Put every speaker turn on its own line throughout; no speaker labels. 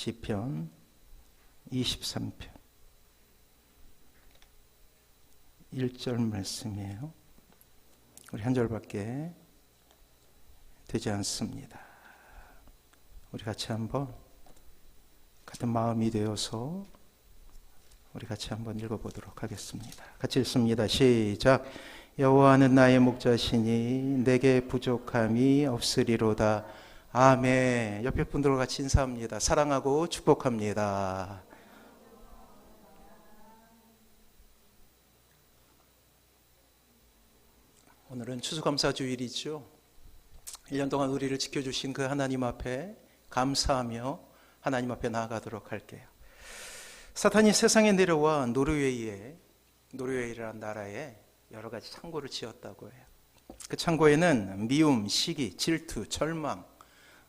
시편 23편 1절 말씀이에요. 우리 한 절밖에 되지 않습니다. 우리 같이 한번 같은 마음이 되어서 우리 같이 한번 읽어보도록 하겠습니다. 같이 읽습니다. 시작. 여호와는 나의 목자시니 내게 부족함이 없으리로다. 아멘. 옆에 분들과 같이 인사합니다. 사랑하고 축복합니다. 오늘은 추수감사주일이죠. 1년 동안 우리를 지켜주신 그 하나님 앞에 감사하며 하나님 앞에 나아가도록 할게요. 사탄이 세상에 내려와 노르웨이라는 나라에 여러 가지 창고를 지었다고 해요. 그 창고에는 미움, 시기, 질투, 절망,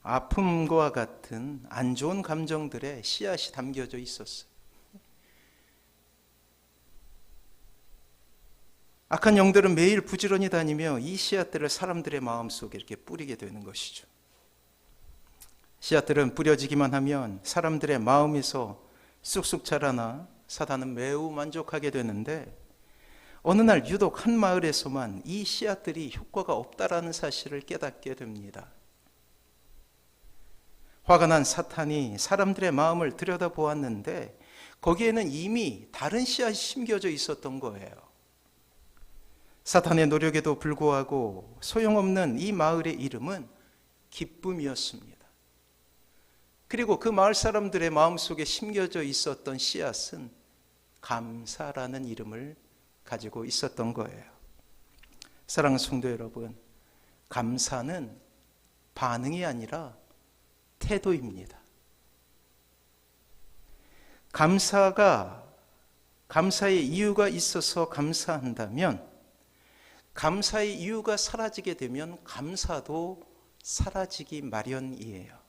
아픔과 같은 안 좋은 감정들의 씨앗이 담겨져 있었어요. 악한 영들은 매일 부지런히 다니며 이 씨앗들을 사람들의 마음속에 이렇게 뿌리게 되는 것이죠. 씨앗들은 뿌려지기만 하면 사람들의 마음에서 쑥쑥 자라나 사단은 매우 만족하게 되는데, 어느 날 유독 한 마을에서만 이 씨앗들이 효과가 없다라는 사실을 깨닫게 됩니다. 화가 난 사탄이 사람들의 마음을 들여다보았는데 거기에는 이미 다른 씨앗이 심겨져 있었던 거예요. 사탄의 노력에도 불구하고 소용없는 이 마을의 이름은 기쁨이었습니다. 그리고 그 마을 사람들의 마음속에 심겨져 있었던 씨앗은 감사라는 이름을 가지고 있었던 거예요. 사랑하는 성도 여러분, 감사는 반응이 아니라 태도입니다. 감사의 이유가 있어서 감사한다면, 감사의 이유가 사라지게 되면 감사도 사라지기 마련이에요.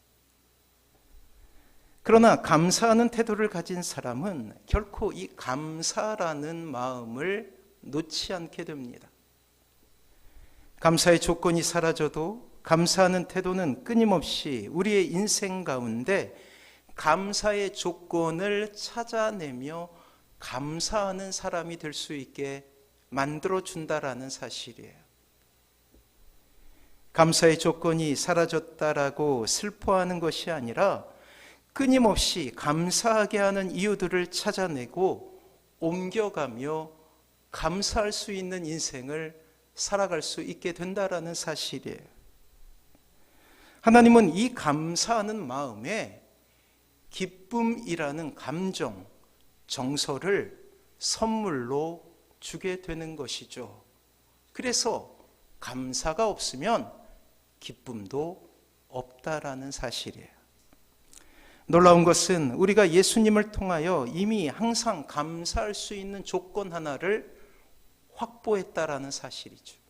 그러나 감사하는 태도를 가진 사람은 결코 이 감사라는 마음을 놓지 않게 됩니다. 감사의 조건이 사라져도 감사하는 태도는 끊임없이 우리의 인생 가운데 감사의 조건을 찾아내며 감사하는 사람이 될 수 있게 만들어준다라는 사실이에요. 감사의 조건이 사라졌다라고 슬퍼하는 것이 아니라 끊임없이 감사하게 하는 이유들을 찾아내고 옮겨가며 감사할 수 있는 인생을 살아갈 수 있게 된다라는 사실이에요. 하나님은 이 감사하는 마음에 기쁨이라는 감정, 정서를 선물로 주게 되는 것이죠. 그래서 감사가 없으면 기쁨도 없다라는 사실이에요. 놀라운 것은 우리가 예수님을 통하여 이미 항상 감사할 수 있는 조건 하나를 확보했다라는 사실이죠.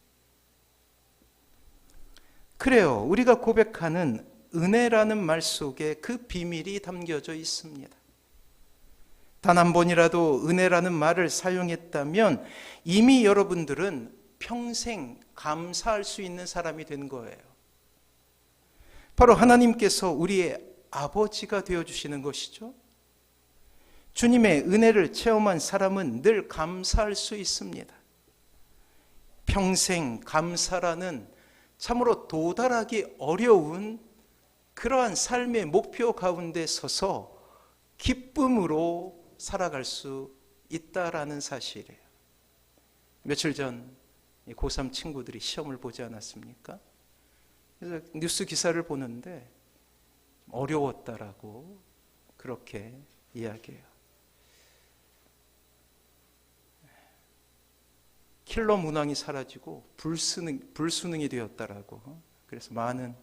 그래요. 우리가 고백하는 은혜라는 말 속에 그 비밀이 담겨져 있습니다. 단 한 번이라도 은혜라는 말을 사용했다면 이미 여러분들은 평생 감사할 수 있는 사람이 된 거예요. 바로 하나님께서 우리의 아버지가 되어주시는 것이죠. 주님의 은혜를 체험한 사람은 늘 감사할 수 있습니다. 평생 감사라는 참으로 도달하기 어려운 그러한 삶의 목표 가운데 서서 기쁨으로 살아갈 수 있다라는 사실이에요. 며칠 전 고3 친구들이 시험을 보지 않았습니까? 그래서 뉴스 기사를 보는데 어려웠다라고 그렇게 이야기해요. 킬러 문항이 사라지고 불수능이 되었다라고, 그래서 많은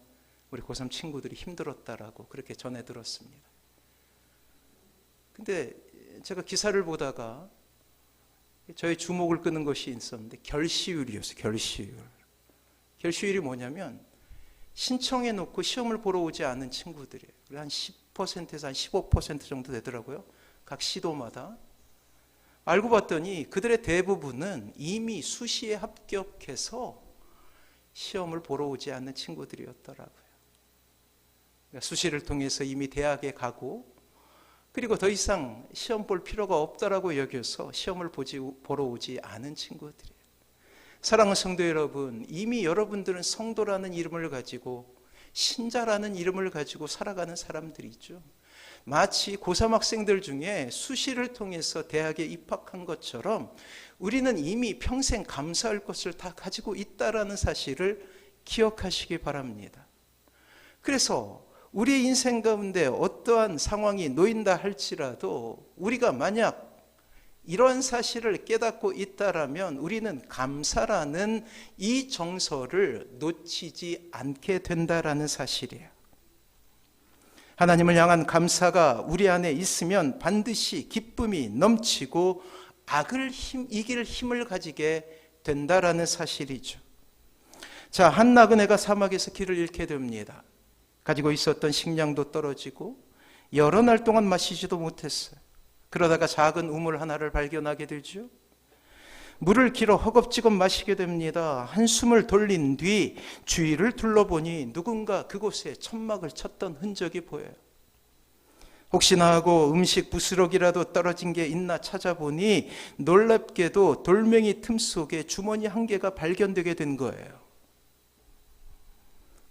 우리 고3 친구들이 힘들었다라고 그렇게 전해 들었습니다. 근데 제가 기사를 보다가 저의 주목을 끄는 것이 있었는데 결시율이었어요. 결시율이 뭐냐면 신청해 놓고 시험을 보러 오지 않은 친구들이에요. 한 10%에서 한 15% 정도 되더라고요. 각 시도마다. 알고 봤더니 그들의 대부분은 이미 수시에 합격해서 시험을 보러 오지 않는 친구들이었더라고요. 그러니까 수시를 통해서 이미 대학에 가고 그리고 더 이상 시험 볼 필요가 없다라고 여겨서 시험을 보러 오지 않은 친구들이에요. 사랑하는 성도 여러분, 이미 여러분들은 성도라는 이름을 가지고 신자라는 이름을 가지고 살아가는 사람들이죠. 마치 고3 학생들 중에 수시를 통해서 대학에 입학한 것처럼 우리는 이미 평생 감사할 것을 다 가지고 있다라는 사실을 기억하시기 바랍니다. 그래서 우리의 인생 가운데 어떠한 상황이 놓인다 할지라도 우리가 만약 이런 사실을 깨닫고 있다라면 우리는 감사라는 이 정서를 놓치지 않게 된다라는 사실이에요. 하나님을 향한 감사가 우리 안에 있으면 반드시 기쁨이 넘치고 악을 이길 힘을 가지게 된다라는 사실이죠. 자, 한 나그네가 사막에서 길을 잃게 됩니다. 가지고 있었던 식량도 떨어지고 여러 날 동안 마시지도 못했어요. 그러다가 작은 우물 하나를 발견하게 되죠. 물을 길어 허겁지겁 마시게 됩니다. 한숨을 돌린 뒤 주위를 둘러보니 누군가 그곳에 천막을 쳤던 흔적이 보여요. 혹시나 하고 음식 부스러기라도 떨어진 게 있나 찾아보니 놀랍게도 돌멩이 틈 속에 주머니 한 개가 발견되게 된 거예요.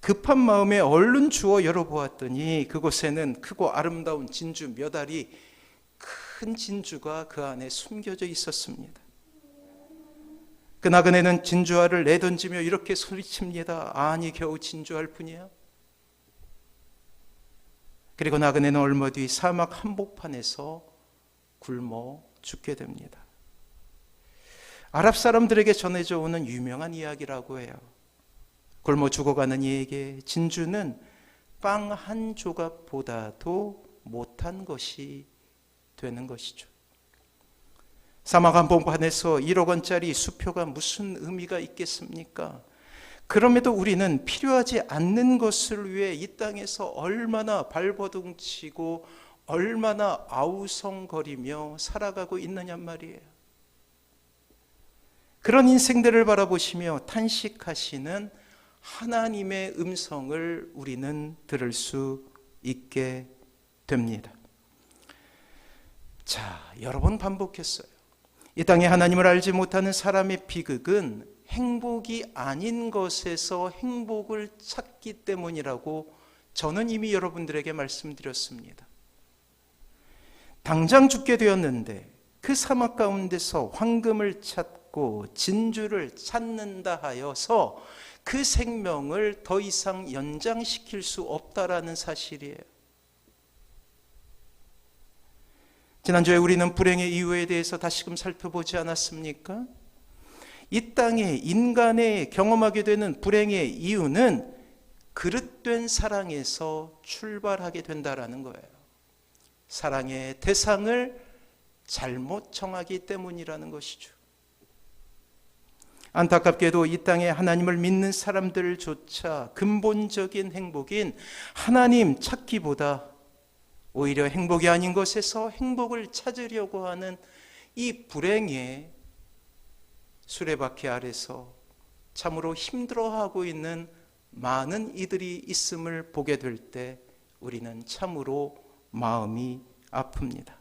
급한 마음에 얼른 주워 열어보았더니 그곳에는 크고 아름다운 진주 몇 알이 큰 진주가 그 안에 숨겨져 있었습니다. 그 나그네는 진주알을 내던지며 이렇게 소리칩니다. 아니 겨우 진주알 뿐이야? 그리고 나그네는 얼마 뒤 사막 한복판에서 굶어 죽게 됩니다. 아랍 사람들에게 전해져 오는 유명한 이야기라고 해요. 굶어 죽어가는 이에게 진주는 빵 한 조각보다도 못한 것이 되는 것이죠. 사막 한복판에서 1억 원짜리 수표가 무슨 의미가 있겠습니까? 그럼에도 우리는 필요하지 않는 것을 위해 이 땅에서 얼마나 발버둥치고 얼마나 아우성거리며 살아가고 있느냐 말이에요. 그런 인생들을 바라보시며 탄식하시는 하나님의 음성을 우리는 들을 수 있게 됩니다. 자, 여러 번 반복했어요. 이 땅에 하나님을 알지 못하는 사람의 비극은 행복이 아닌 것에서 행복을 찾기 때문이라고 저는 이미 여러분들에게 말씀드렸습니다. 당장 죽게 되었는데 그 사막 가운데서 황금을 찾고 진주를 찾는다 하여서 그 생명을 더 이상 연장시킬 수 없다라는 사실이에요. 지난주에 우리는 불행의 이유에 대해서 다시금 살펴보지 않았습니까? 이 땅에 인간의 경험하게 되는 불행의 이유는 그릇된 사랑에서 출발하게 된다라는 거예요. 사랑의 대상을 잘못 정하기 때문이라는 것이죠. 안타깝게도 이 땅에 하나님을 믿는 사람들조차 근본적인 행복인 하나님 찾기보다 오히려 행복이 아닌 것에서 행복을 찾으려고 하는 이 불행의 수레바퀴 아래서 참으로 힘들어하고 있는 많은 이들이 있음을 보게 될 때 우리는 참으로 마음이 아픕니다.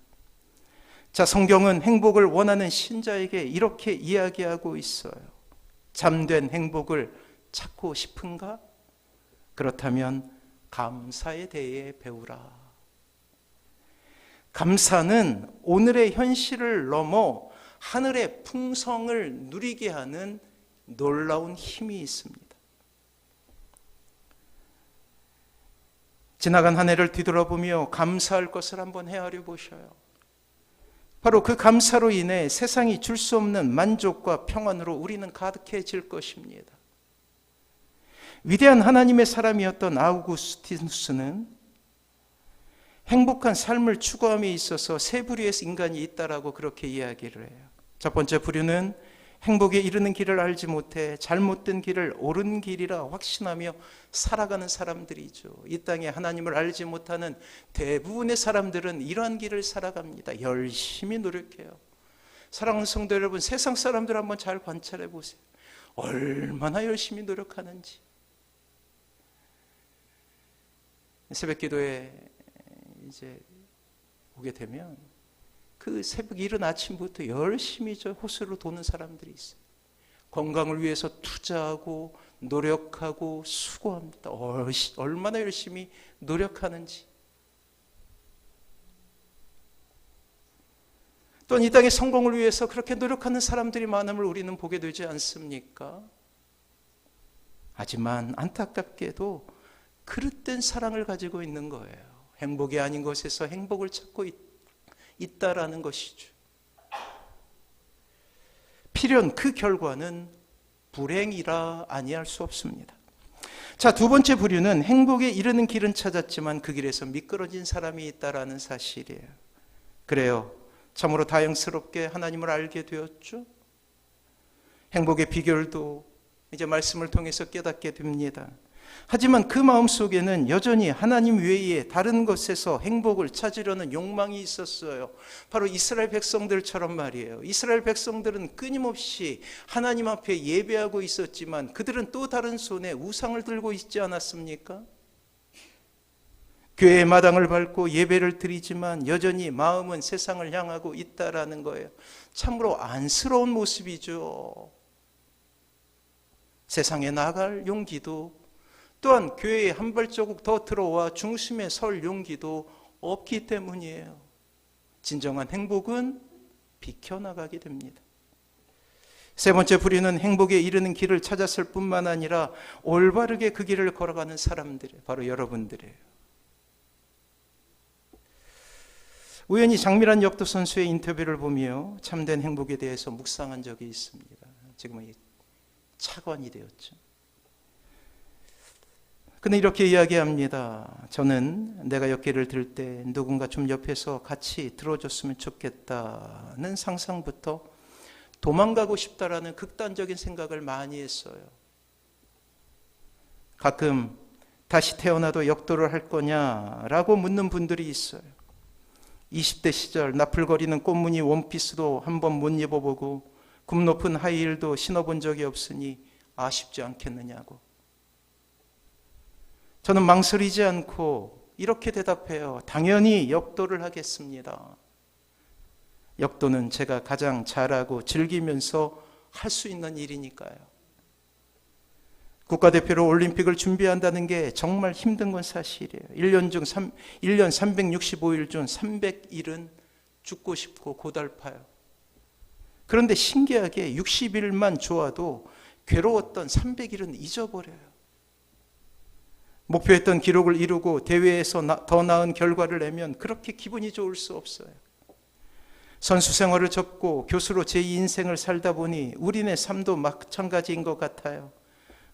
자, 성경은 행복을 원하는 신자에게 이렇게 이야기하고 있어요. 잠된 행복을 찾고 싶은가? 그렇다면 감사에 대해 배우라. 감사는 오늘의 현실을 넘어 하늘의 풍성을 누리게 하는 놀라운 힘이 있습니다. 지나간 한 해를 뒤돌아보며 감사할 것을 한번 헤아려 보셔요. 바로 그 감사로 인해 세상이 줄 수 없는 만족과 평안으로 우리는 가득해질 것입니다. 위대한 하나님의 사람이었던 아우구스티누스는 행복한 삶을 추구함에 있어서 세 부류의 인간이 있다라고 그렇게 이야기를 해요. 첫 번째 부류는 행복에 이르는 길을 알지 못해 잘못된 길을 옳은 길이라 확신하며 살아가는 사람들이죠. 이 땅에 하나님을 알지 못하는 대부분의 사람들은 이러한 길을 살아갑니다. 열심히 노력해요. 사랑하는 성도 여러분, 세상 사람들 한번 잘 관찰해 보세요. 얼마나 열심히 노력하는지. 새벽 기도에 이제 보게 되면 그 새벽 이른 아침부터 열심히 저 호수로 도는 사람들이 있어요. 건강을 위해서 투자하고 노력하고 수고합니다. 얼마나 열심히 노력하는지. 또한 이 땅의 성공을 위해서 그렇게 노력하는 사람들이 많음을 우리는 보게 되지 않습니까? 하지만 안타깝게도 그릇된 사랑을 가지고 있는 거예요. 행복이 아닌 것에서 행복을 찾고 있다라는 것이죠. 필연 그 결과는 불행이라 아니할 수 없습니다. 자, 두 번째 부류는 행복에 이르는 길은 찾았지만 그 길에서 미끄러진 사람이 있다라는 사실이에요. 그래요. 참으로 다행스럽게 하나님을 알게 되었죠. 행복의 비결도 이제 말씀을 통해서 깨닫게 됩니다. 하지만 그 마음속에는 여전히 하나님 외에 다른 것에서 행복을 찾으려는 욕망이 있었어요. 바로 이스라엘 백성들처럼 말이에요. 이스라엘 백성들은 끊임없이 하나님 앞에 예배하고 있었지만 그들은 또 다른 손에 우상을 들고 있지 않았습니까? 교회의 마당을 밟고 예배를 드리지만 여전히 마음은 세상을 향하고 있다라는 거예요. 참으로 안쓰러운 모습이죠. 세상에 나갈 용기도 또한 교회에 한 발자국 더 들어와 중심에 설 용기도 없기 때문이에요. 진정한 행복은 비켜나가게 됩니다. 세 번째 부류는 행복에 이르는 길을 찾았을 뿐만 아니라 올바르게 그 길을 걸어가는 사람들이에요. 바로 여러분들이에요. 우연히 장미란 역도 선수의 인터뷰를 보며 참된 행복에 대해서 묵상한 적이 있습니다. 지금은 차관이 되었죠. 근데 이렇게 이야기합니다. 저는 내가 역기를 들 때 누군가 좀 옆에서 같이 들어줬으면 좋겠다는 상상부터 도망가고 싶다라는 극단적인 생각을 많이 했어요. 가끔 다시 태어나도 역도를 할 거냐라고 묻는 분들이 있어요. 20대 시절 나풀거리는 꽃무늬 원피스도 한번 못 입어보고 굽 높은 하이힐도 신어본 적이 없으니 아쉽지 않겠느냐고. 저는 망설이지 않고 이렇게 대답해요. 당연히 역도를 하겠습니다. 역도는 제가 가장 잘하고 즐기면서 할 수 있는 일이니까요. 국가대표로 올림픽을 준비한다는 게 정말 힘든 건 사실이에요. 1년 365일 중 300일은 죽고 싶고 고달파요. 그런데 신기하게 60일만 좋아도 괴로웠던 300일은 잊어버려요. 목표했던 기록을 이루고 대회에서 더 나은 결과를 내면 그렇게 기분이 좋을 수 없어요. 선수 생활을 접고 교수로 제2인생을 살다 보니 우리네 삶도 마찬가지인 것 같아요.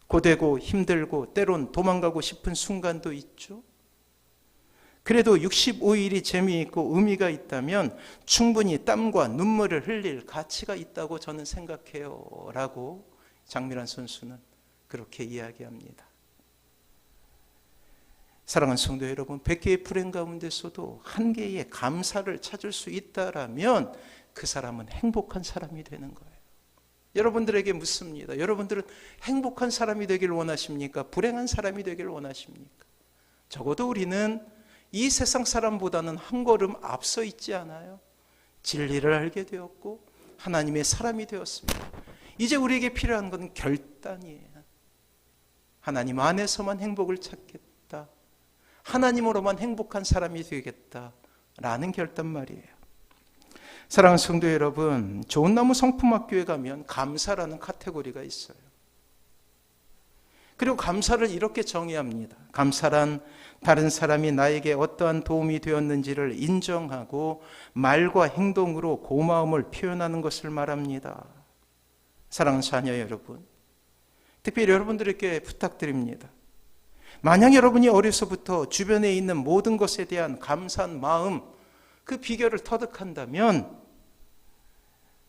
고되고 힘들고 때론 도망가고 싶은 순간도 있죠. 그래도 65일이 재미있고 의미가 있다면 충분히 땀과 눈물을 흘릴 가치가 있다고 저는 생각해요. 라고 장미란 선수는 그렇게 이야기합니다. 사랑하는 성도 여러분, 100개의 불행 가운데서도 한 개의 감사를 찾을 수 있다라면 그 사람은 행복한 사람이 되는 거예요. 여러분들에게 묻습니다. 여러분들은 행복한 사람이 되길 원하십니까? 불행한 사람이 되길 원하십니까? 적어도 우리는 이 세상 사람보다는 한 걸음 앞서 있지 않아요? 진리를 알게 되었고 하나님의 사람이 되었습니다. 이제 우리에게 필요한 것은 결단이에요. 하나님 안에서만 행복을 찾겠다. 하나님으로만 행복한 사람이 되겠다라는 결단 말이에요. 사랑하는 성도 여러분, 좋은나무 성품학교에 가면 감사라는 카테고리가 있어요. 그리고 감사를 이렇게 정의합니다. 감사란 다른 사람이 나에게 어떠한 도움이 되었는지를 인정하고 말과 행동으로 고마움을 표현하는 것을 말합니다. 사랑하는 자녀 여러분, 특별히 여러분들에게 부탁드립니다. 만약 여러분이 어려서부터 주변에 있는 모든 것에 대한 감사한 마음, 그 비결을 터득한다면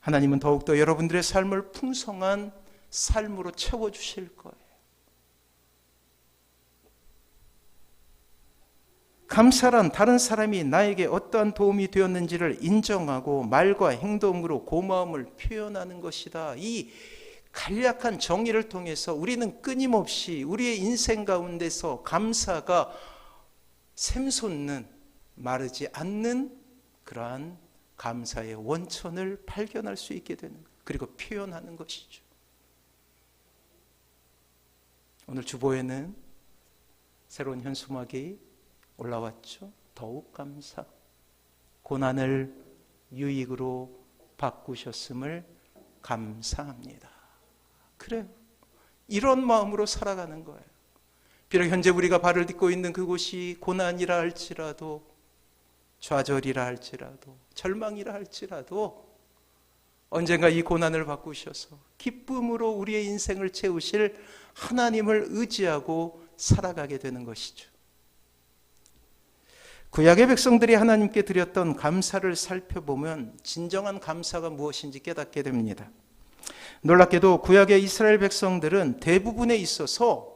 하나님은 더욱더 여러분들의 삶을 풍성한 삶으로 채워주실 거예요. 감사란 다른 사람이 나에게 어떠한 도움이 되었는지를 인정하고 말과 행동으로 고마움을 표현하는 것이다. 이 간략한 정의를 통해서 우리는 끊임없이 우리의 인생 가운데서 감사가 샘솟는, 마르지 않는 그러한 감사의 원천을 발견할 수 있게 되는 거예요. 그리고 표현하는 것이죠. 오늘 주보에는 새로운 현수막이 올라왔죠. 더욱 감사. 고난을 유익으로 바꾸셨음을 감사합니다. 그래요. 이런 마음으로 살아가는 거예요. 비록 현재 우리가 발을 딛고 있는 그곳이 고난이라 할지라도, 좌절이라 할지라도, 절망이라 할지라도 언젠가 이 고난을 바꾸셔서 기쁨으로 우리의 인생을 채우실 하나님을 의지하고 살아가게 되는 것이죠. 구약의 백성들이 하나님께 드렸던 감사를 살펴보면 진정한 감사가 무엇인지 깨닫게 됩니다. 놀랍게도 구약의 이스라엘 백성들은 대부분에 있어서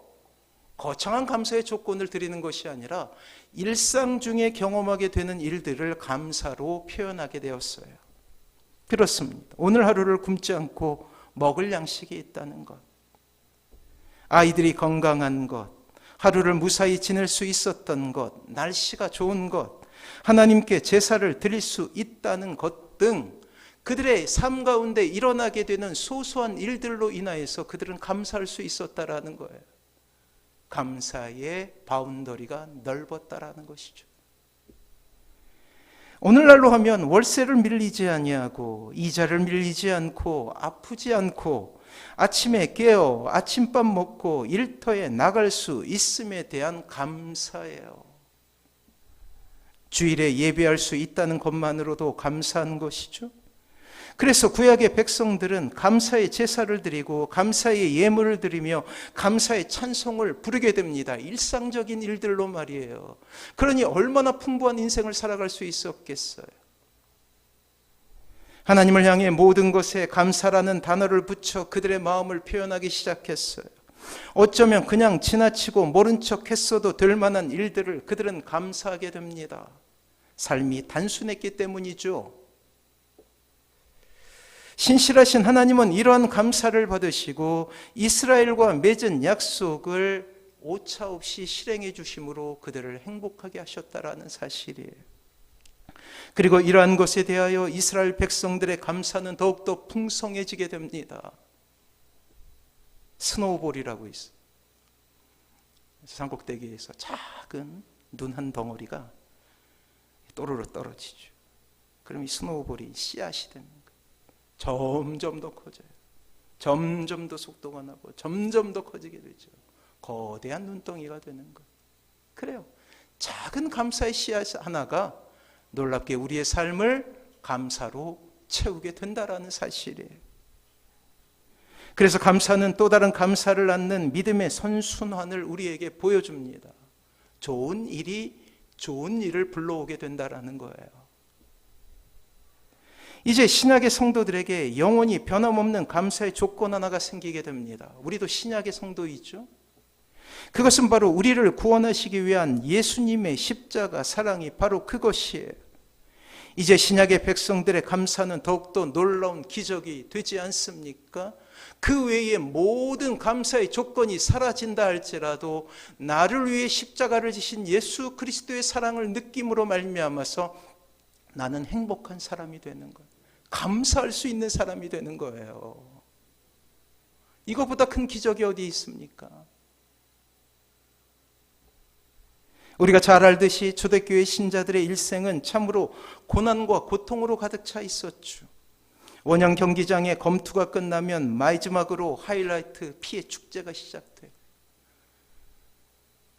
거창한 감사의 조건을 드리는 것이 아니라 일상 중에 경험하게 되는 일들을 감사로 표현하게 되었어요. 그렇습니다. 오늘 하루를 굶지 않고 먹을 양식이 있다는 것, 아이들이 건강한 것, 하루를 무사히 지낼 수 있었던 것, 날씨가 좋은 것, 하나님께 제사를 드릴 수 있다는 것 등 그들의 삶 가운데 일어나게 되는 소소한 일들로 인하여서 그들은 감사할 수 있었다라는 거예요. 감사의 바운더리가 넓었다라는 것이죠. 오늘날로 하면 월세를 밀리지 아니하고 이자를 밀리지 않고 아프지 않고 아침에 깨어 아침밥 먹고 일터에 나갈 수 있음에 대한 감사예요. 주일에 예배할 수 있다는 것만으로도 감사한 것이죠. 그래서 구약의 백성들은 감사의 제사를 드리고 감사의 예물을 드리며 감사의 찬송을 부르게 됩니다. 일상적인 일들로 말이에요. 그러니 얼마나 풍부한 인생을 살아갈 수 있었겠어요. 하나님을 향해 모든 것에 감사라는 단어를 붙여 그들의 마음을 표현하기 시작했어요. 어쩌면 그냥 지나치고 모른 척 했어도 될 만한 일들을 그들은 감사하게 됩니다. 삶이 단순했기 때문이죠. 신실하신 하나님은 이러한 감사를 받으시고 이스라엘과 맺은 약속을 오차없이 실행해 주심으로 그들을 행복하게 하셨다라는 사실이에요. 그리고 이러한 것에 대하여 이스라엘 백성들의 감사는 더욱더 풍성해지게 됩니다. 스노우볼이라고 있어요. 산꼭대기에서 작은 눈 한 덩어리가 또르르 떨어지죠. 그럼 이 스노우볼이 씨앗이 됩니다. 점점 더 커져요. 점점 더 속도가 나고 점점 더 커지게 되죠. 거대한 눈덩이가 되는 거예요. 그래요. 작은 감사의 씨앗 하나가 놀랍게 우리의 삶을 감사로 채우게 된다라는 사실이에요. 그래서 감사는 또 다른 감사를 낳는 믿음의 선순환을 우리에게 보여줍니다. 좋은 일이 좋은 일을 불러오게 된다라는 거예요. 이제 신약의 성도들에게 영원히 변함없는 감사의 조건 하나가 생기게 됩니다. 우리도 신약의 성도이죠. 그것은 바로 우리를 구원하시기 위한 예수님의 십자가 사랑이 바로 그것이에요. 이제 신약의 백성들의 감사는 더욱더 놀라운 기적이 되지 않습니까? 그 외에 모든 감사의 조건이 사라진다 할지라도 나를 위해 십자가를 지신 예수 그리스도의 사랑을 느낌으로 말미암아서 나는 행복한 사람이 되는 거예요. 감사할 수 있는 사람이 되는 거예요. 이거보다 큰 기적이 어디 있습니까? 우리가 잘 알듯이 초대교회 신자들의 일생은 참으로 고난과 고통으로 가득 차 있었죠. 원형 경기장의 검투가 끝나면 마지막으로 하이라이트 피해 축제가 시작돼요.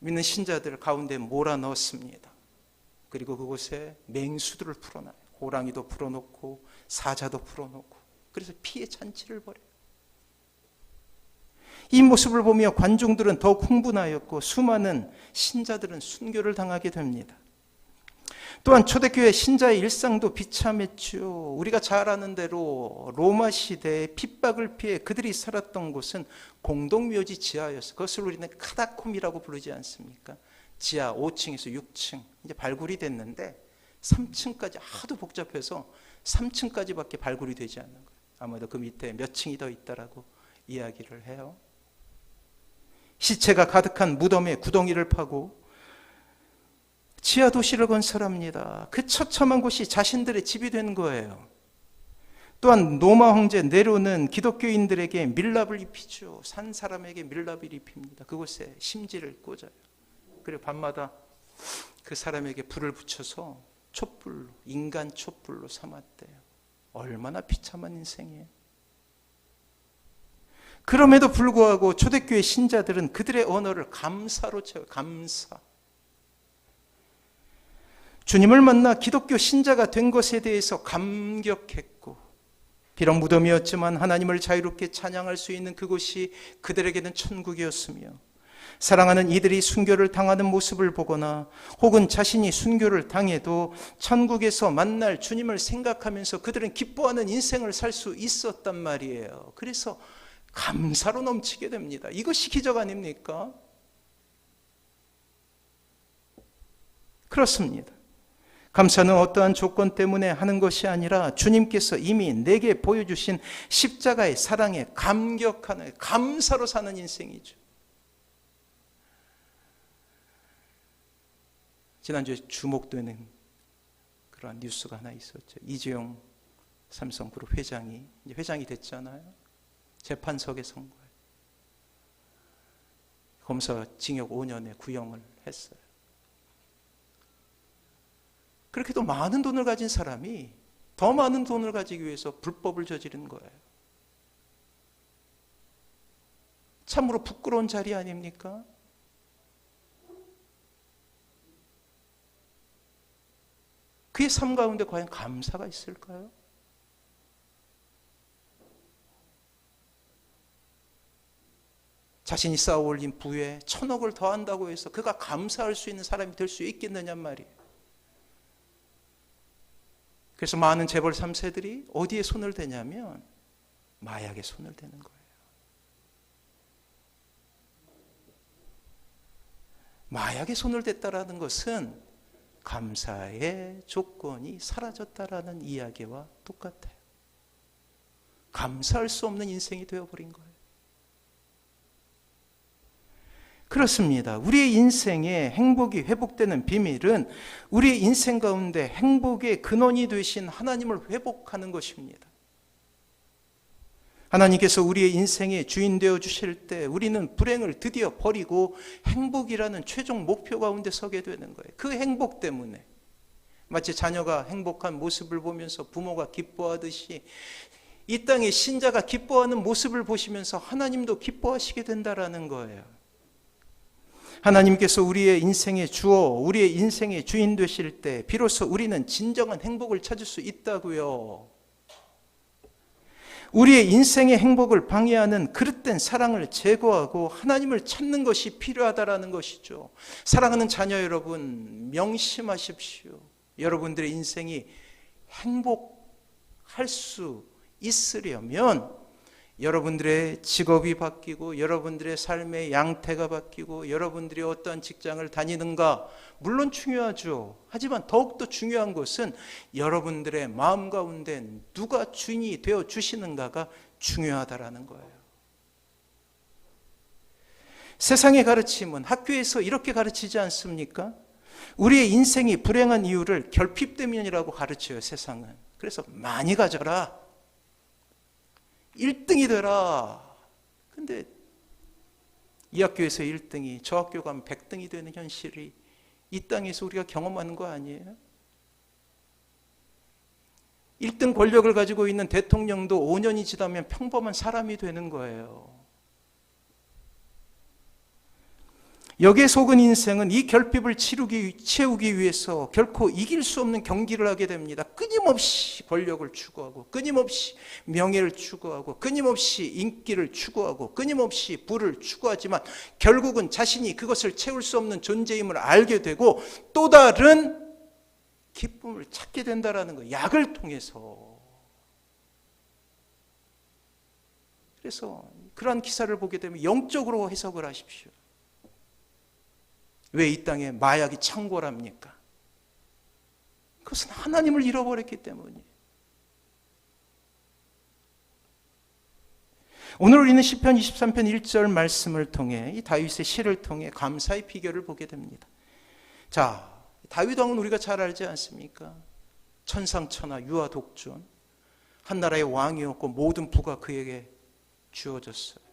믿는 신자들 가운데 몰아넣었습니다. 그리고 그곳에 맹수들을 풀어놔요. 호랑이도 풀어놓고 사자도 풀어놓고, 그래서 피해 잔치를 벌여요. 이 모습을 보며 관중들은 더욱 흥분하였고 수많은 신자들은 순교를 당하게 됩니다. 또한 초대교회 신자의 일상도 비참했죠. 우리가 잘 아는 대로 로마 시대에 핍박을 피해 그들이 살았던 곳은 공동묘지 지하였어요. 그것을 우리는 카다콤이라고 부르지 않습니까? 지하 5층에서 6층, 이제 발굴이 됐는데 3층까지 하도 복잡해서 3층까지밖에 발굴이 되지 않는 거예요. 아마도 그 밑에 몇 층이 더 있다라고 이야기를 해요. 시체가 가득한 무덤에 구덩이를 파고 지하 도시를 건설합니다. 그 처참한 곳이 자신들의 집이 된 거예요. 또한 로마 황제 네로는 기독교인들에게 밀랍을 입히죠. 산 사람에게 밀랍을 입힙니다. 그곳에 심지를 꽂아요. 그리고 밤마다 그 사람에게 불을 붙여서 촛불로, 인간 촛불로 삼았대요. 얼마나 비참한 인생이에요. 그럼에도 불구하고 초대교회 신자들은 그들의 언어를 감사로 채워요. 감사. 주님을 만나 기독교 신자가 된 것에 대해서 감격했고, 비록 무덤이었지만 하나님을 자유롭게 찬양할 수 있는 그곳이 그들에게는 천국이었으며, 사랑하는 이들이 순교를 당하는 모습을 보거나 혹은 자신이 순교를 당해도 천국에서 만날 주님을 생각하면서 그들은 기뻐하는 인생을 살 수 있었단 말이에요. 그래서 감사로 넘치게 됩니다. 이것이 기적 아닙니까? 그렇습니다. 감사는 어떠한 조건 때문에 하는 것이 아니라 주님께서 이미 내게 보여주신 십자가의 사랑에 감격하는, 감사로 사는 인생이죠. 지난주에 주목되는 그런 뉴스가 하나 있었죠. 이재용 삼성그룹 회장이 이제 회장이 됐잖아요. 재판석에 선 거예요. 검사 징역 5년에 구형을 했어요. 그렇게도 많은 돈을 가진 사람이 더 많은 돈을 가지기 위해서 불법을 저지른 거예요. 참으로 부끄러운 자리 아닙니까? 그의 삶 가운데 과연 감사가 있을까요? 자신이 쌓아 올린 부에 1,000억을 더한다고 해서 그가 감사할 수 있는 사람이 될 수 있겠느냐 말이에요. 그래서 많은 재벌 3세들이 어디에 손을 대냐면 마약에 손을 대는 거예요. 마약에 손을 댔다라는 것은 감사의 조건이 사라졌다라는 이야기와 똑같아요. 감사할 수 없는 인생이 되어버린 거예요. 그렇습니다. 우리의 인생에 행복이 회복되는 비밀은 우리의 인생 가운데 행복의 근원이 되신 하나님을 회복하는 것입니다. 하나님께서 우리의 인생의 주인 되어 주실 때 우리는 불행을 드디어 버리고 행복이라는 최종 목표 가운데 서게 되는 거예요. 그 행복 때문에 마치 자녀가 행복한 모습을 보면서 부모가 기뻐하듯이 이 땅의 신자가 기뻐하는 모습을 보시면서 하나님도 기뻐하시게 된다라는 거예요. 하나님께서 우리의 인생의 주어, 우리의 인생의 주인 되실 때 비로소 우리는 진정한 행복을 찾을 수 있다고요. 우리의 인생의 행복을 방해하는 그릇된 사랑을 제거하고 하나님을 찾는 것이 필요하다라는 것이죠. 사랑하는 자녀 여러분, 명심하십시오. 여러분들의 인생이 행복할 수 있으려면 여러분들의 직업이 바뀌고 여러분들의 삶의 양태가 바뀌고 여러분들이 어떠한 직장을 다니는가 물론 중요하죠. 하지만 더욱더 중요한 것은 여러분들의 마음 가운데 누가 주인이 되어 주시는가가 중요하다라는 거예요. 세상의 가르침은 학교에서 이렇게 가르치지 않습니까? 우리의 인생이 불행한 이유를 결핍 때문이라고 가르쳐요, 세상은. 그래서 많이 가져라. 1등이 되라. 근데 이 학교에서 1등이 저 학교 가면 100등이 되는 현실이 이 땅에서 우리가 경험하는 거 아니에요? 1등 권력을 가지고 있는 대통령도 5년이 지나면 평범한 사람이 되는 거예요. 여기에 속은 인생은 이 결핍을 채우기 위해서 결코 이길 수 없는 경기를 하게 됩니다. 끊임없이 권력을 추구하고 끊임없이 명예를 추구하고 끊임없이 인기를 추구하고 끊임없이 부를 추구하지만 결국은 자신이 그것을 채울 수 없는 존재임을 알게 되고 또 다른 기쁨을 찾게 된다는 거예요. 약을 통해서. 그래서 그러한 기사를 보게 되면 영적으로 해석을 하십시오. 왜 이 땅에 마약이 창궐합니까? 그것은 하나님을 잃어버렸기 때문이에요. 오늘 우리는 시편 23편 1절 말씀을 통해 이 다윗의 시를 통해 감사의 비결을 보게 됩니다. 자, 다윗 왕은 우리가 잘 알지 않습니까? 천상천하 유아 독존, 한 나라의 왕이었고 모든 부가 그에게 주어졌어요.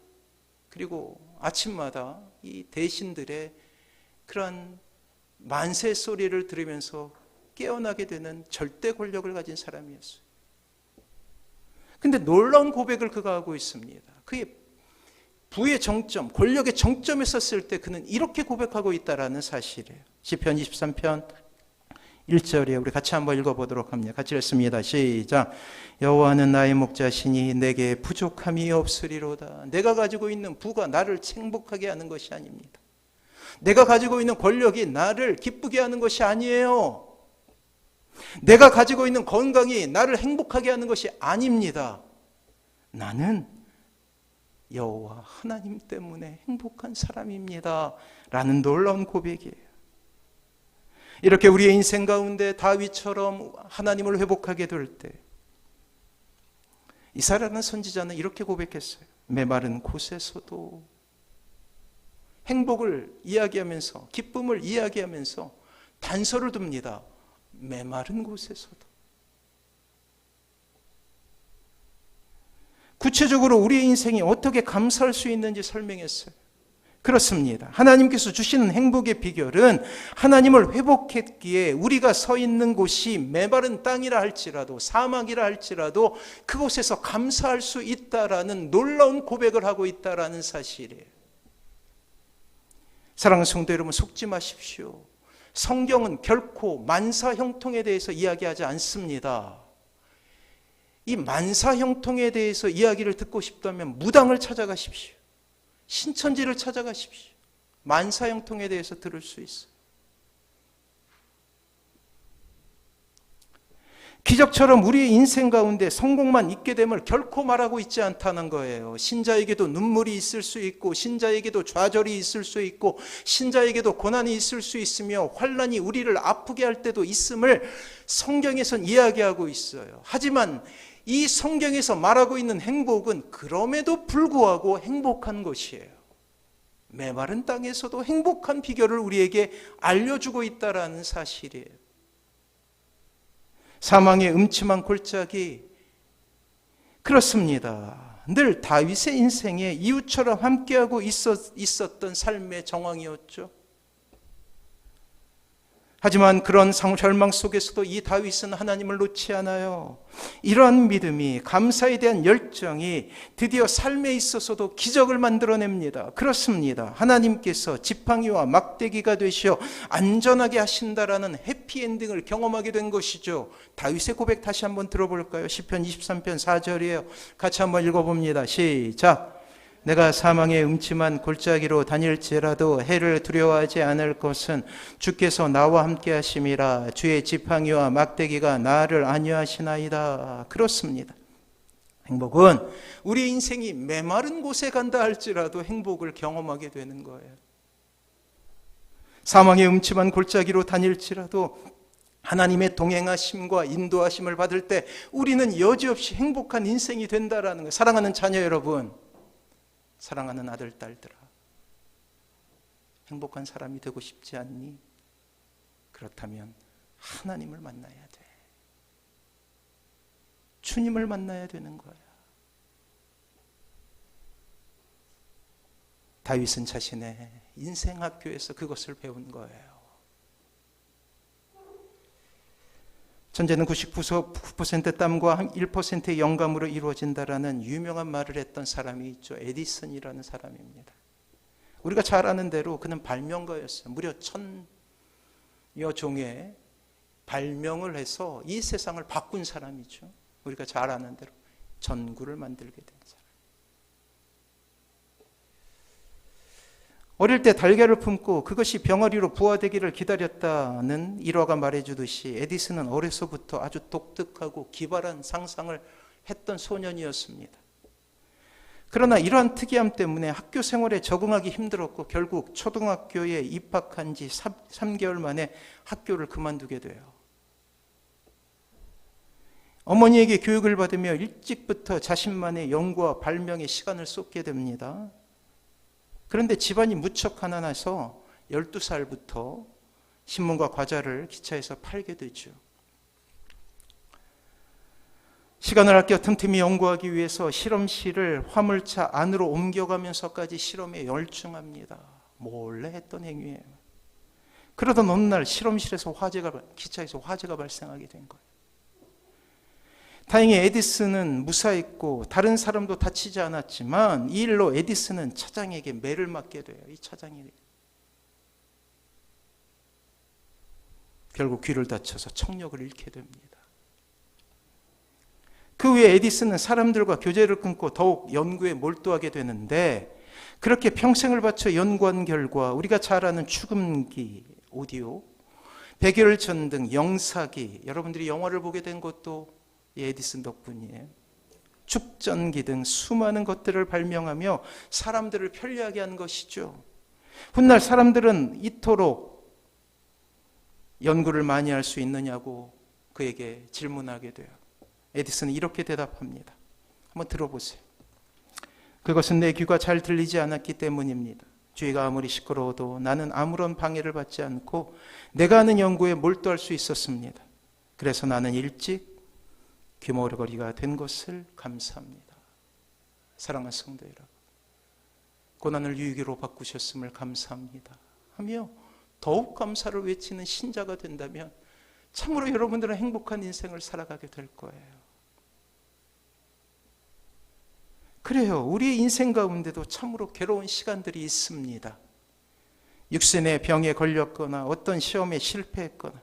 그리고 아침마다 이 대신들의 그러한 만세 소리를 들으면서 깨어나게 되는 절대 권력을 가진 사람이었어요. 근데 놀라운 고백을 그가 하고 있습니다. 그의 부의 정점, 권력의 정점에 섰을 때 그는 이렇게 고백하고 있다라는 사실이에요. 시편 23편 1절에 우리 같이 한번 읽어보도록 합니다. 같이 읽습니다. 시작. 여호와는 나의 목자시니 내게 부족함이 없으리로다. 내가 가지고 있는 부가 나를 행복하게 하는 것이 아닙니다. 내가 가지고 있는 권력이 나를 기쁘게 하는 것이 아니에요. 내가 가지고 있는 건강이 나를 행복하게 하는 것이 아닙니다. 나는 여호와 하나님 때문에 행복한 사람입니다. 라는 놀라운 고백이에요. 이렇게 우리의 인생 가운데 다윗처럼 하나님을 회복하게 될 때 이사야라는 선지자는 이렇게 고백했어요. 메마른 곳에서도 행복을 이야기하면서 기쁨을 이야기하면서 단서를 둡니다. 메마른 곳에서도. 구체적으로 우리의 인생이 어떻게 감사할 수 있는지 설명했어요. 그렇습니다. 하나님께서 주시는 행복의 비결은 하나님을 회복했기에 우리가 서 있는 곳이 메마른 땅이라 할지라도 사막이라 할지라도 그곳에서 감사할 수 있다라는 놀라운 고백을 하고 있다라는 사실이에요. 사랑하는 성도 여러분, 속지 마십시오. 성경은 결코 만사형통에 대해서 이야기하지 않습니다. 이 만사형통에 대해서 이야기를 듣고 싶다면 무당을 찾아가십시오. 신천지를 찾아가십시오. 만사형통에 대해서 들을 수 있어요. 기적처럼 우리의 인생 가운데 성공만 있게 됨을 결코 말하고 있지 않다는 거예요. 신자에게도 눈물이 있을 수 있고 신자에게도 좌절이 있을 수 있고 신자에게도 고난이 있을 수 있으며 환난이 우리를 아프게 할 때도 있음을 성경에선 이야기하고 있어요. 하지만 이 성경에서 말하고 있는 행복은 그럼에도 불구하고 행복한 것이에요. 메마른 땅에서도 행복한 비결을 우리에게 알려주고 있다는 사실이에요. 사망의 음침한 골짜기, 그렇습니다. 늘 다윗의 인생에 이웃처럼 함께하고 있었던 삶의 정황이었죠. 하지만 그런 절망 속에서도 이 다윗은 하나님을 놓지 않아요. 이러한 믿음이, 감사에 대한 열정이 드디어 삶에 있어서도 기적을 만들어냅니다. 그렇습니다. 하나님께서 지팡이와 막대기가 되시어 안전하게 하신다라는 해피엔딩을 경험하게 된 것이죠. 다윗의 고백 다시 한번 들어볼까요? 시편 23편 4절이에요. 같이 한번 읽어봅니다. 시작. 내가 사망의 음침한 골짜기로 다닐지라도 해를 두려워하지 않을 것은 주께서 나와 함께 하심이라. 주의 지팡이와 막대기가 나를 안위하시나이다. 그렇습니다. 행복은 우리 인생이 메마른 곳에 간다 할지라도 행복을 경험하게 되는 거예요. 사망의 음침한 골짜기로 다닐지라도 하나님의 동행하심과 인도하심을 받을 때 우리는 여지없이 행복한 인생이 된다라는 거예요. 사랑하는 자녀 여러분, 사랑하는 아들, 딸들아, 행복한 사람이 되고 싶지 않니? 그렇다면 하나님을 만나야 돼. 주님을 만나야 되는 거야. 다윗은 자신의 인생 학교에서 그것을 배운 거예요. 천재는 99% 땀과 1%의 영감으로 이루어진다라는 유명한 말을 했던 사람이 있죠. 에디슨이라는 사람입니다. 우리가 잘 아는 대로 그는 발명가였어요. 무려 1000여 종의 발명을 해서 이 세상을 바꾼 사람이죠. 우리가 잘 아는 대로 전구를 만들게 된 사람. 어릴 때 달걀을 품고 그것이 병아리로 부화되기를 기다렸다는 일화가 말해주듯이 에디슨은 어려서부터 아주 독특하고 기발한 상상을 했던 소년이었습니다. 그러나 이러한 특이함 때문에 학교 생활에 적응하기 힘들었고 결국 초등학교에 입학한 지 3개월 만에 학교를 그만두게 돼요. 어머니에게 교육을 받으며 일찍부터 자신만의 연구와 발명에 시간을 쏟게 됩니다. 그런데 집안이 무척 가난해서 12살부터 신문과 과자를 기차에서 팔게 되죠. 시간을 아껴 틈틈이 연구하기 위해서 실험실을 화물차 안으로 옮겨가면서까지 실험에 열중합니다. 몰래 했던 행위예요. 그러던 어느 날 실험실에서 기차에서 화재가 발생하게 된 거예요. 다행히 에디슨은 무사했고 다른 사람도 다치지 않았지만 이 일로 에디슨은 차장에게 매를 맞게 돼요. 이 차장이 결국 귀를 다쳐서 청력을 잃게 됩니다. 그 후에 에디슨은 사람들과 교제를 끊고 더욱 연구에 몰두하게 되는데, 그렇게 평생을 바쳐 연구한 결과 우리가 잘 아는 축음기, 오디오, 백열 전등, 영사기, 여러분들이 영화를 보게 된 것도 이 에디슨 덕분이에요. 축전기 등 수많은 것들을 발명하며 사람들을 편리하게 한 것이죠. 훗날 사람들은 이토록 연구를 많이 할 수 있느냐고 그에게 질문하게 돼요. 에디슨은 이렇게 대답합니다. 한번 들어보세요. 그것은 내 귀가 잘 들리지 않았기 때문입니다. 주위가 아무리 시끄러워도 나는 아무런 방해를 받지 않고 내가 하는 연구에 몰두할 수 있었습니다. 그래서 나는 일찍 귀머거리가 된 것을 감사합니다. 사랑하는 성도 여러분, 고난을 유익으로 바꾸셨음을 감사합니다 하며 더욱 감사를 외치는 신자가 된다면 참으로 여러분들은 행복한 인생을 살아가게 될 거예요. 그래요. 우리의 인생 가운데도 참으로 괴로운 시간들이 있습니다. 육신의 병에 걸렸거나 어떤 시험에 실패했거나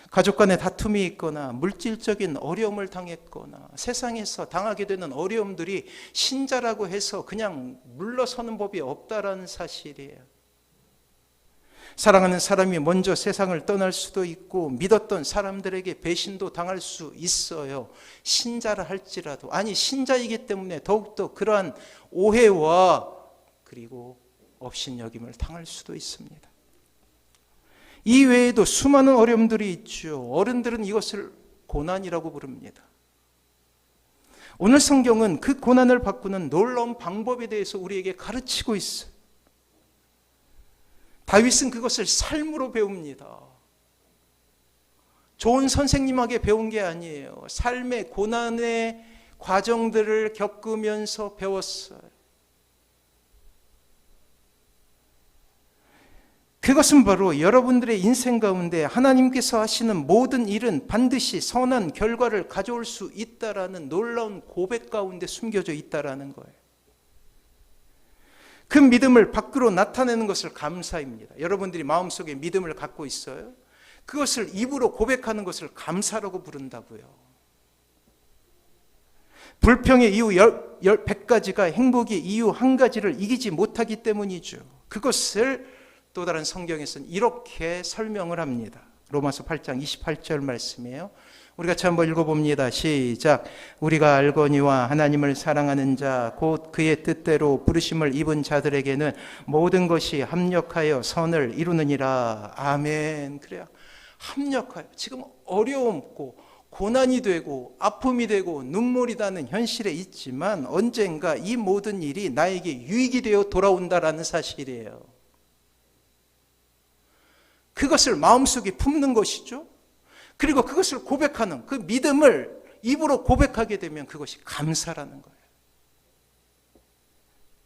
가족 간의 다툼이 있거나 물질적인 어려움을 당했거나 세상에서 당하게 되는 어려움들이 신자라고 해서 그냥 물러서는 법이 없다라는 사실이에요. 사랑하는 사람이 먼저 세상을 떠날 수도 있고 믿었던 사람들에게 배신도 당할 수 있어요. 신자라 할지라도. 아니, 신자이기 때문에 더욱더 그러한 오해와 그리고 업신여김을 당할 수도 있습니다. 이 외에도 수많은 어려움들이 있죠. 어른들은 이것을 고난이라고 부릅니다. 오늘 성경은 그 고난을 바꾸는 놀라운 방법에 대해서 우리에게 가르치고 있어요. 다윗은 그것을 삶으로 배웁니다. 좋은 선생님에게 배운 게 아니에요. 삶의 고난의 과정들을 겪으면서 배웠어요. 그것은 바로 여러분들의 인생 가운데 하나님께서 하시는 모든 일은 반드시 선한 결과를 가져올 수 있다라는 놀라운 고백 가운데 숨겨져 있다라는 거예요. 그 믿음을 밖으로 나타내는 것을 감사입니다. 여러분들이 마음속에 믿음을 갖고 있어요. 그것을 입으로 고백하는 것을 감사라고 부른다고요. 불평의 이유 100가지가 행복의 이유 한 가지를 이기지 못하기 때문이죠. 그것을 또 다른 성경에서는 이렇게 설명을 합니다. 로마서 8장 28절 말씀이에요. 우리 같이 한번 읽어봅니다. 시작. 우리가 알거니와 하나님을 사랑하는 자 곧 그의 뜻대로 부르심을 입은 자들에게는 모든 것이 합력하여 선을 이루느니라. 아멘. 그래요. 합력하여. 지금 어려움고 고난이 되고 아픔이 되고 눈물이 나는 현실에 있지만 언젠가 이 모든 일이 나에게 유익이 되어 돌아온다라는 사실이에요. 그것을 마음속에 품는 것이죠. 그리고 그것을 고백하는 그 믿음을 입으로 고백하게 되면 그것이 감사라는 거예요.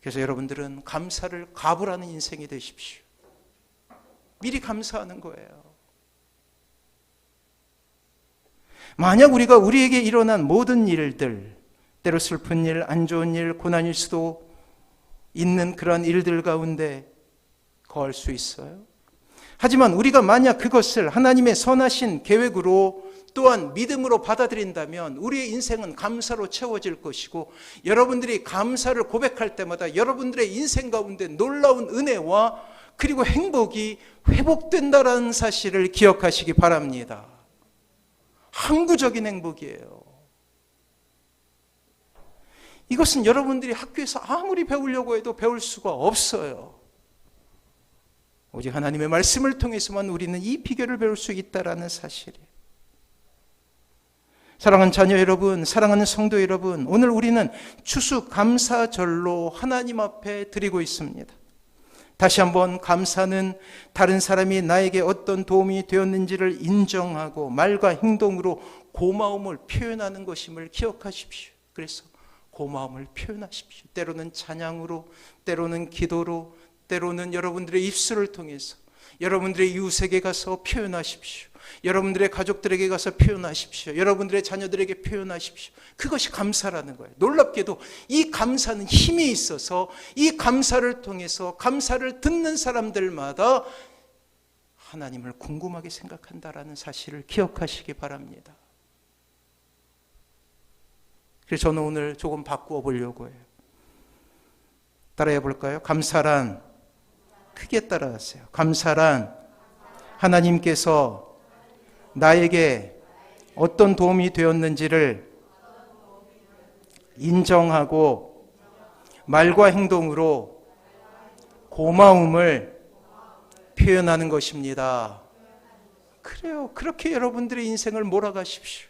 그래서 여러분들은 감사를 가불하는 인생이 되십시오. 미리 감사하는 거예요. 만약 우리가 우리에게 일어난 모든 일들, 때로 슬픈 일, 안 좋은 일, 고난일 수도 있는 그러한 일들 가운데 거할 수 있어요. 하지만 우리가 만약 그것을 하나님의 선하신 계획으로 또한 믿음으로 받아들인다면 우리의 인생은 감사로 채워질 것이고, 여러분들이 감사를 고백할 때마다 여러분들의 인생 가운데 놀라운 은혜와 그리고 행복이 회복된다는 사실을 기억하시기 바랍니다. 항구적인 행복이에요. 이것은 여러분들이 학교에서 아무리 배우려고 해도 배울 수가 없어요. 오직 하나님의 말씀을 통해서만 우리는 이 비결을 배울 수 있다는 사실이에요. 사랑하는 자녀 여러분, 사랑하는 성도 여러분, 오늘 우리는 추수감사절로 하나님 앞에 드리고 있습니다. 다시 한번 감사는 다른 사람이 나에게 어떤 도움이 되었는지를 인정하고 말과 행동으로 고마움을 표현하는 것임을 기억하십시오. 그래서 고마움을 표현하십시오. 때로는 찬양으로, 때로는 기도로, 때로는 여러분들의 입술을 통해서 여러분들의 이웃에게 가서 표현하십시오. 여러분들의 가족들에게 가서 표현하십시오. 여러분들의 자녀들에게 표현하십시오. 그것이 감사라는 거예요. 놀랍게도 이 감사는 힘이 있어서 이 감사를 통해서 감사를 듣는 사람들마다 하나님을 궁금하게 생각한다라는 사실을 기억하시기 바랍니다. 그래서 저는 오늘 조금 바꾸어 보려고 해요. 따라해 볼까요? 감사란, 크게 따라하세요. 감사란 하나님께서 나에게 어떤 도움이 되었는지를 인정하고 말과 행동으로 고마움을 표현하는 것입니다. 그래요. 그렇게 여러분들의 인생을 몰아가십시오.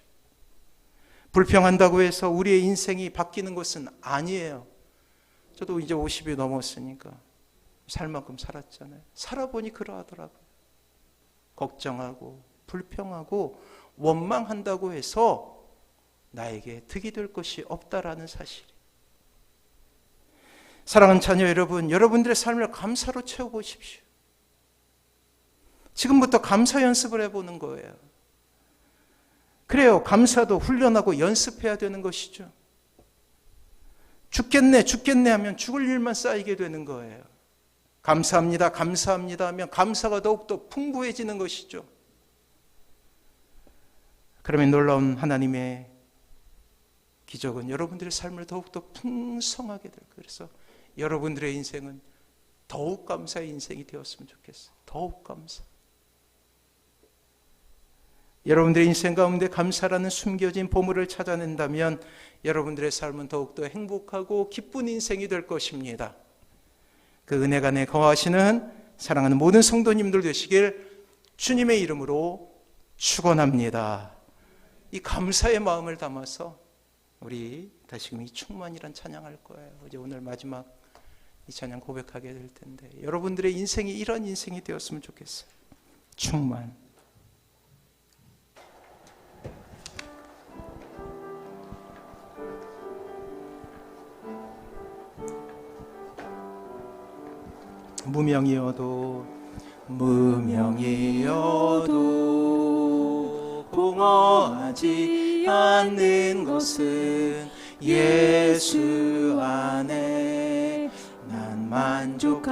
불평한다고 해서 우리의 인생이 바뀌는 것은 아니에요. 저도 이제 50이 넘었으니까 살 만큼 살았잖아요. 살아보니 그러하더라고요. 걱정하고 불평하고 원망한다고 해서 나에게 득이 될 것이 없다라는 사실. 사랑하는 자녀 여러분, 여러분들의 삶을 감사로 채워보십시오. 지금부터 감사 연습을 해보는 거예요. 그래요. 감사도 훈련하고 연습해야 되는 것이죠. 죽겠네 하면 죽을 일만 쌓이게 되는 거예요. 감사합니다 하면 감사가 더욱더 풍부해지는 것이죠. 그러면 놀라운 하나님의 기적은 여러분들의 삶을 더욱더 풍성하게 될 거예요. 그래서 여러분들의 인생은 더욱 감사의 인생이 되었으면 좋겠어요. 더욱 감사. 여러분들의 인생 가운데 감사라는 숨겨진 보물을 찾아낸다면 여러분들의 삶은 더욱더 행복하고 기쁜 인생이 될 것입니다. 그 은혜가 안에 거하시는 사랑하는 모든 성도님들 되시길 주님의 이름으로 축원합니다. 이 감사의 마음을 담아서 우리 다시금 이 충만이란 찬양할 거예요. 이제 오늘 마지막 이 찬양 고백하게 될 텐데 여러분들의 인생이 이런 인생이 되었으면 좋겠어요. 충만. 무명이어도 공허하지 않는 것은 예수 안에 난 만족함이라.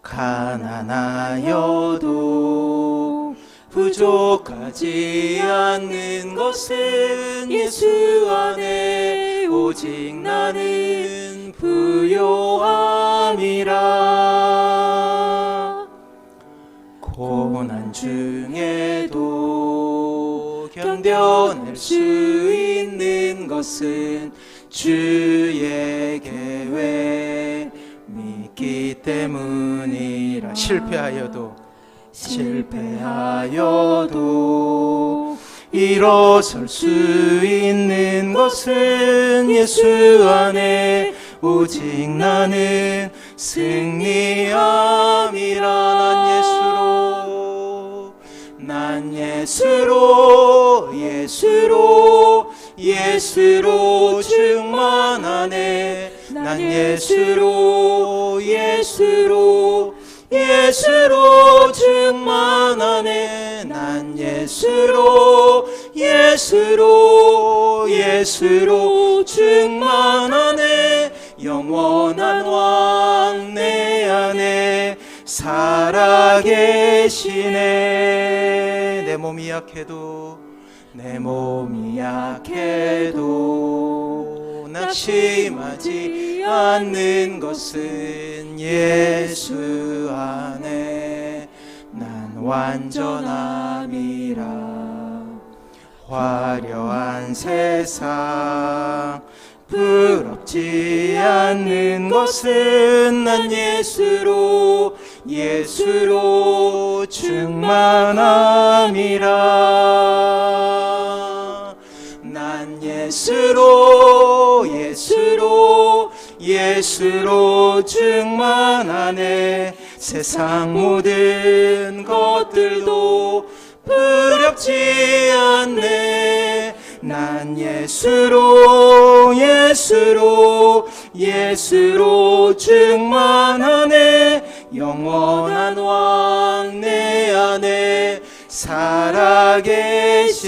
가난하여도 부족하지 않는 것은 예수 안에 오직 나는 부요함이라. 고난 중에도 견뎌낼 수 있는 것은 주의 계획 믿기 때문이라. 실패하여도 일어설 수 있는 것은 예수 안에 오직 나는 승리함이라. 난 예수로 충만하네. 난 예수로 충만하네. 난 예수로 충만하네. 영원한 왕 내 안에 살아계시네. 내 몸이 약해도 낙심하지 않는 것은 예수 안에 난 완전함이라. 화려한 세상 부럽지 않는 것은 난 예수로 충만함이라. 난 예수로 예수로 충만하네. 세상 모든 것들도 두렵지 않네. 난 예수로 충만하네. 영원한 왕 내 안에 살아계신